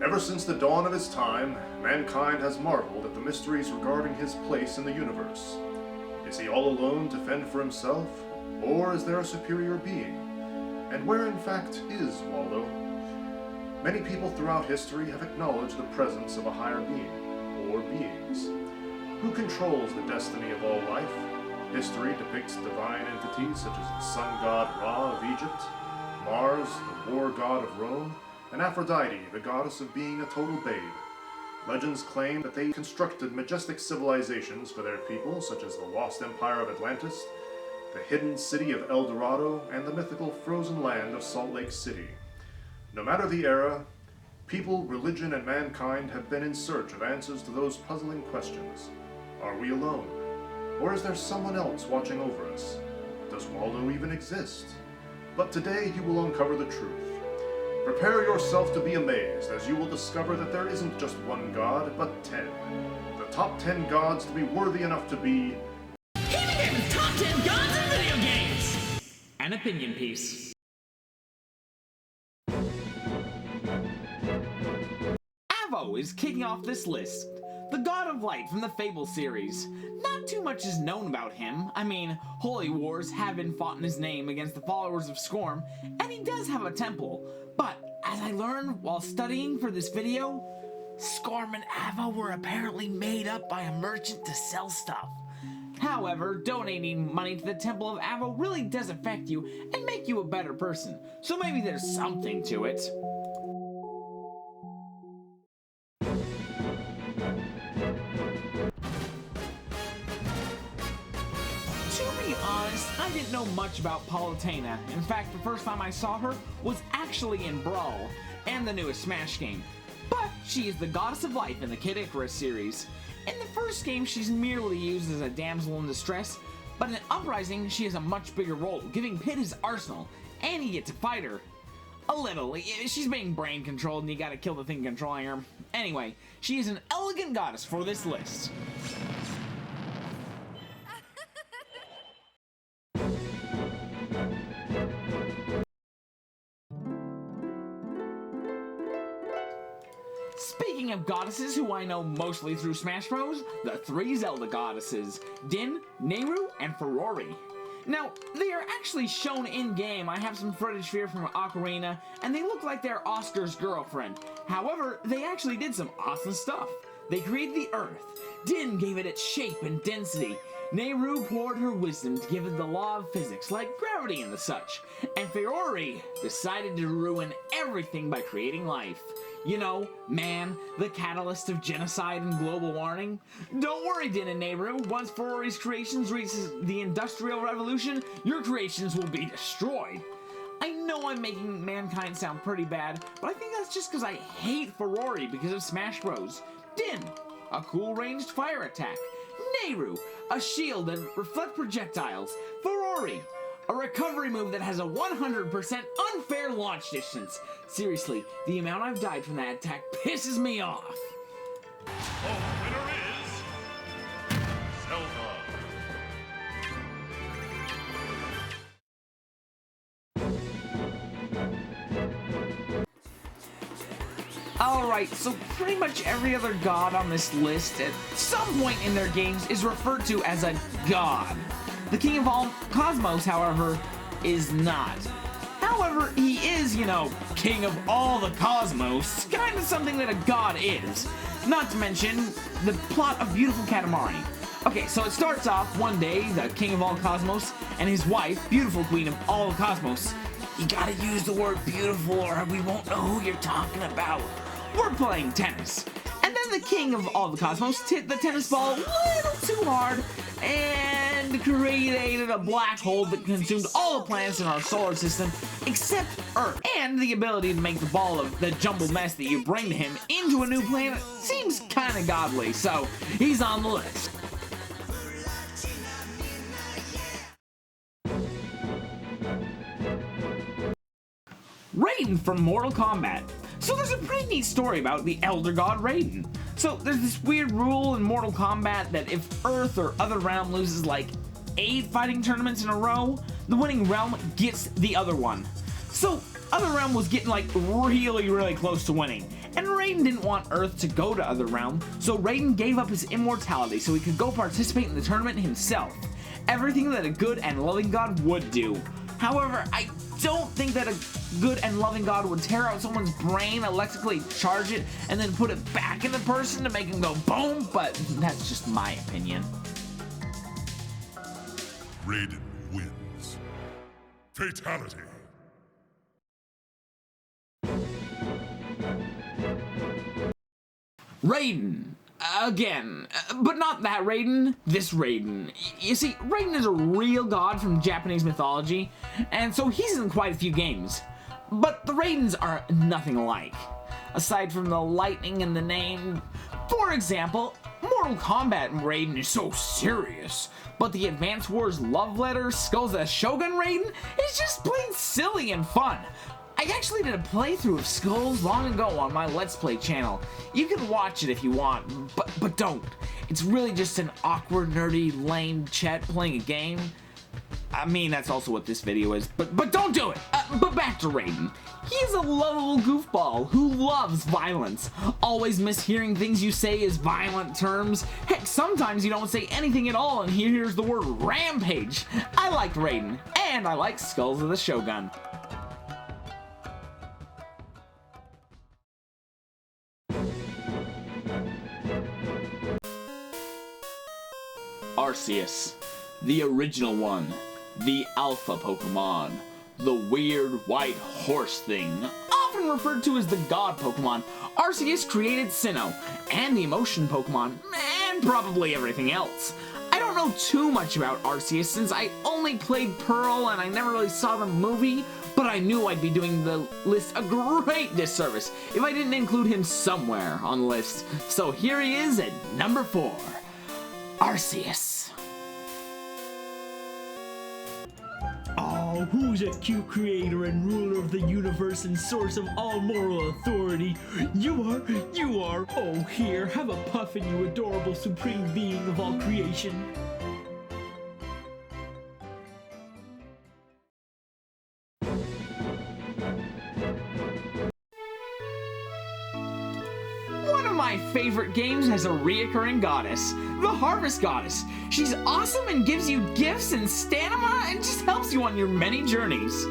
Ever since the dawn of his time, mankind has marveled at the mysteries regarding his place in the universe. Is he all alone to fend for himself, or is there a superior being? And where in fact is Waldo? Many people throughout history have acknowledged the presence of a higher being, or beings. Who controls the destiny of all life? History depicts divine entities such as the sun god Ra of Egypt, Mars, the war god of Rome, and Aphrodite, the goddess of being a total babe. Legends claim that they constructed majestic civilizations for their people, such as the lost empire of Atlantis, the hidden city of El Dorado, and the mythical frozen land of Salt Lake City. No matter the era, people, religion, and mankind have been in search of answers to those puzzling questions. Are we alone? Or is there someone else watching over us? Does Waldo even exist? But today you will uncover the truth. Prepare yourself to be amazed, as you will discover that there isn't just one god, but 10. The top 10 gods to be worthy enough to be... Games Top 10 Gods in Video Games! An opinion piece. Avo is kicking off this list. The God of Light from the Fable series. Not too much is known about him. I mean, holy wars have been fought in his name against the followers of Scorn, and he does have a temple. But, as I learned while studying for this video, Scorn and Avo were apparently made up by a merchant to sell stuff. However, donating money to the Temple of Avo really does affect you and make you a better person, so maybe there's something to it. To be honest, I didn't know much about Palutena. In fact, the first time I saw her was actually in Brawl, and the newest Smash game. But she is the Goddess of Life in the Kid Icarus series. In the first game, she's merely used as a damsel in distress, but in Uprising, she has a much bigger role, giving Pit his arsenal, and you get to fight her. A little. She's being brain controlled, and you gotta kill the thing controlling her. Anyway, she is an elegant goddess for this list. Speaking of goddesses who I know mostly through Smash Bros, the three Zelda goddesses, Din, Nehru, and Ferori. Now, they are actually shown in-game. I have some footage here from Ocarina, and they look like they're Oscar's girlfriend. However, they actually did some awesome stuff. They created the Earth. Din gave it its shape and density. Nehru poured her wisdom to give it the law of physics, like gravity and the such. And Ferori decided to ruin everything by creating life. You know, man, the catalyst of genocide and global warming. Don't worry, Din and Nehru, once Ferori's creations reaches the Industrial Revolution, your creations will be destroyed. I know I'm making mankind sound pretty bad, but I think that's just because I hate Ferori because of Smash Bros. Din, a cool ranged fire attack. Nehru, a shield and reflect projectiles. Ferori, a recovery move that has a 100% unfair launch distance. Seriously, the amount I've died from that attack pisses me off. The winner is... Zelda. Alright, so pretty much every other god on this list at some point in their games is referred to as a god. The king of all cosmos, however, is not. However, he is, you know, king of all the cosmos, kind of something that a god is. Not to mention the plot of Beautiful Katamari. Okay, so it starts off one day, the king of all cosmos and his wife, beautiful queen of all the cosmos. You gotta use the word beautiful or we won't know who you're talking about. We're playing tennis. And then the king of all the cosmos hit the tennis ball a little too hard and created a black hole that consumed all the planets in our solar system except Earth. And the ability to make the ball of the jumbled mess that you bring to him into a new planet seems kind of godly, so he's on the list. Raiden from Mortal Kombat. So there's a pretty neat story about the Elder God Raiden. So there's this weird rule in Mortal Kombat that if Earth or other realm loses like 8 fighting tournaments in a row, the winning realm gets the other one. So other realm was getting like really close to winning, and Raiden didn't want Earth to go to Other Realm, so Raiden gave up his immortality so he could go participate in the tournament himself. Everything that a good and loving god would do. However, I don't think that a good and loving god would tear out someone's brain, electrically charge it, and then put it back in the person to make him go boom, but that's just my opinion. Raiden wins. Fatality. Raiden. Again, but not that Raiden, this Raiden. You see, Raiden is a real god from Japanese mythology, and so he's in quite a few games. But the Raidens are nothing alike, aside from the lightning in the name. For example, Mortal Kombat Raiden is so serious, but the Advance Wars Love Letter Skulls of the Shogun Raiden is just plain silly and fun. I actually did a playthrough of Skulls long ago on my Let's Play channel. You can watch it if you want, but don't. It's really just an awkward, nerdy, lame Chet playing a game. I mean, that's also what this video is, but don't do it! But back to Raiden. He's a lovable goofball who loves violence. Always mishearing things you say as violent terms. Heck, sometimes you don't say anything at all and he hears the word rampage. I like Raiden, and I like Skulls of the Shogun. Arceus, the original one, the alpha Pokemon, the weird white horse thing, often referred to as the god Pokemon. Arceus created Sinnoh, and the emotion Pokemon, and probably everything else. I don't know too much about Arceus since I only played Pearl and I never really saw the movie, but I knew I'd be doing the list a great disservice if I didn't include him somewhere on the list. So here he is at number 4. Arceus. Oh, who's a cute creator and ruler of the universe and source of all moral authority? You are. Oh, here, have a puffin, you adorable supreme being of all creation. One of my favorite games has a reoccurring goddess, the Harvest Goddess. She's awesome and gives you gifts and stamina and just helps you on your many journeys.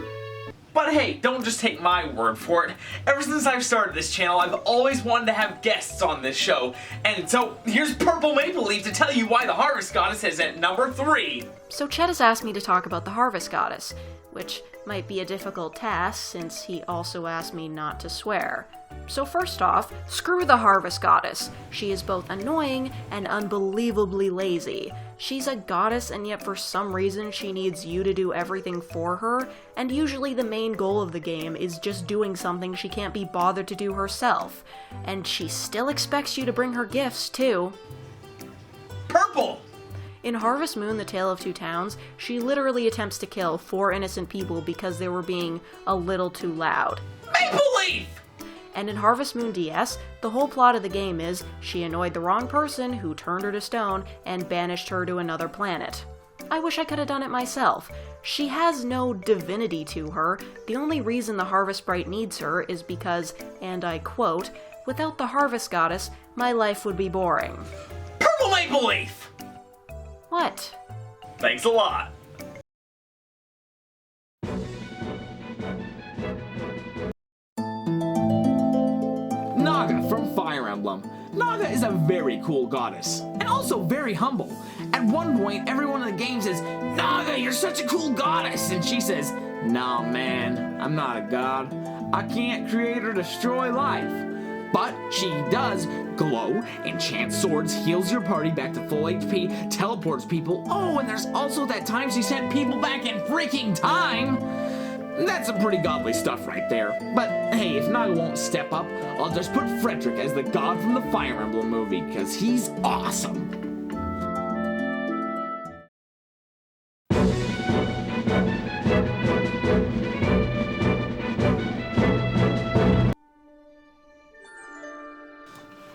But hey, don't just take my word for it. Ever since I've started this channel, I've always wanted to have guests on this show. And so, here's PurpleMapleLeaf to tell you why the Harvest Goddess is at number 3. So Chet has asked me to talk about the Harvest Goddess, which might be a difficult task since he also asked me not to swear. So first off, screw the Harvest Goddess. She is both annoying and unbelievably lazy. She's a goddess and yet for some reason she needs you to do everything for her, and usually the main goal of the game is just doing something she can't be bothered to do herself. And she still expects you to bring her gifts, too. Purple! In Harvest Moon, The Tale of Two Towns, she literally attempts to kill 4 innocent people because they were being a little too loud. Maple Leaf! And in Harvest Moon DS, the whole plot of the game is she annoyed the wrong person who turned her to stone and banished her to another planet. I wish I could have done it myself. She has no divinity to her. The only reason the Harvest Sprite needs her is because, and I quote, "Without the Harvest Goddess, my life would be boring." Purple Maple Leaf! What? Thanks a lot. Naga from Fire Emblem. Naga is a very cool goddess, and also very humble. At one point, everyone in the game says, "Naga, you're such a cool goddess," and she says, "Nah, man, I'm not a god. I can't create or destroy life." But she does glow, enchant swords, heals your party back to full HP, teleports people. Oh, and there's also that time she sent people back in freaking time. That's some pretty godly stuff right there. But hey, if Naga won't step up, I'll just put Frederick as the god from the Fire Emblem movie, because he's awesome.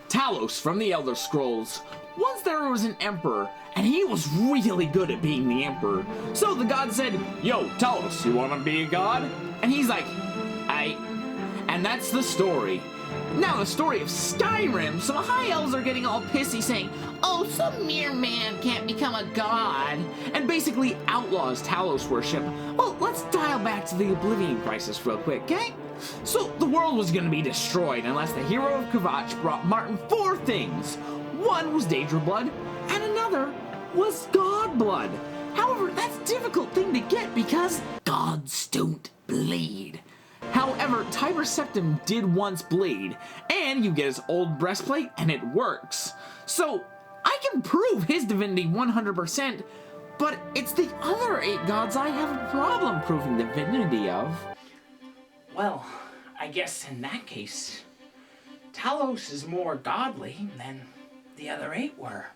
Talos from the Elder Scrolls. Once there was an emperor, and he was really good at being the emperor. So the god said, "Yo, Talos, you wanna be a god?" And he's like, "Aight." And that's the story. Now the story of Skyrim, some high elves are getting all pissy saying, oh, some mere man can't become a god, and basically outlaws Talos worship. Well, let's dial back to the Oblivion Crisis real quick, okay? So the world was going to be destroyed unless the hero of Kvatch brought Martin 4 things. One was Daedra blood, and another was God blood. However, that's a difficult thing to get because gods don't bleed. However, Tiber Septim did once bleed, and you get his old breastplate, and it works. So, I can prove his divinity 100%, but it's the other 8 gods I have a problem proving the divinity of. Well, I guess in that case, Talos is more godly than the other 8 were.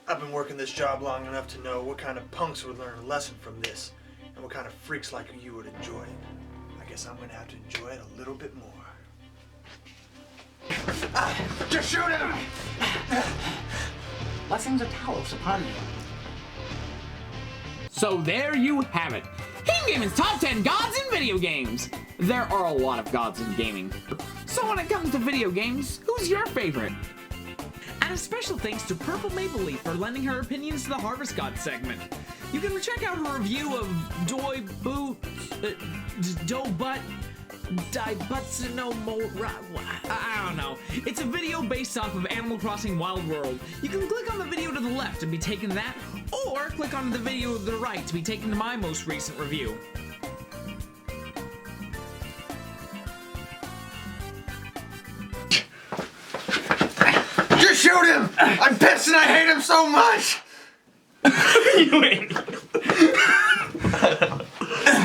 I've been working this job long enough to know what kind of punks would learn a lesson from this, and what kind of freaks like you would enjoy it. I guess I'm gonna have to enjoy it a little bit more. Just shoot him! Blessings of Talos upon you. So there you have it. Game Gaming's top 10 gods in video games. There are a lot of gods in gaming. So when it comes to video games, who's your favorite? And a special thanks to PurpleMapleLeaf for lending her opinions to the Harvest God segment. You can check out her review of Doy Boot, Doe Butt, Die Butts No More. I don't know. It's a video based off of Animal Crossing Wild World. You can click on the video to the left and be taken to that, or click on the video to the right to be taken to my most recent review. Just shoot him! I'm pissed and I hate him so much! You idiot.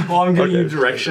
Well, I'm giving you direction.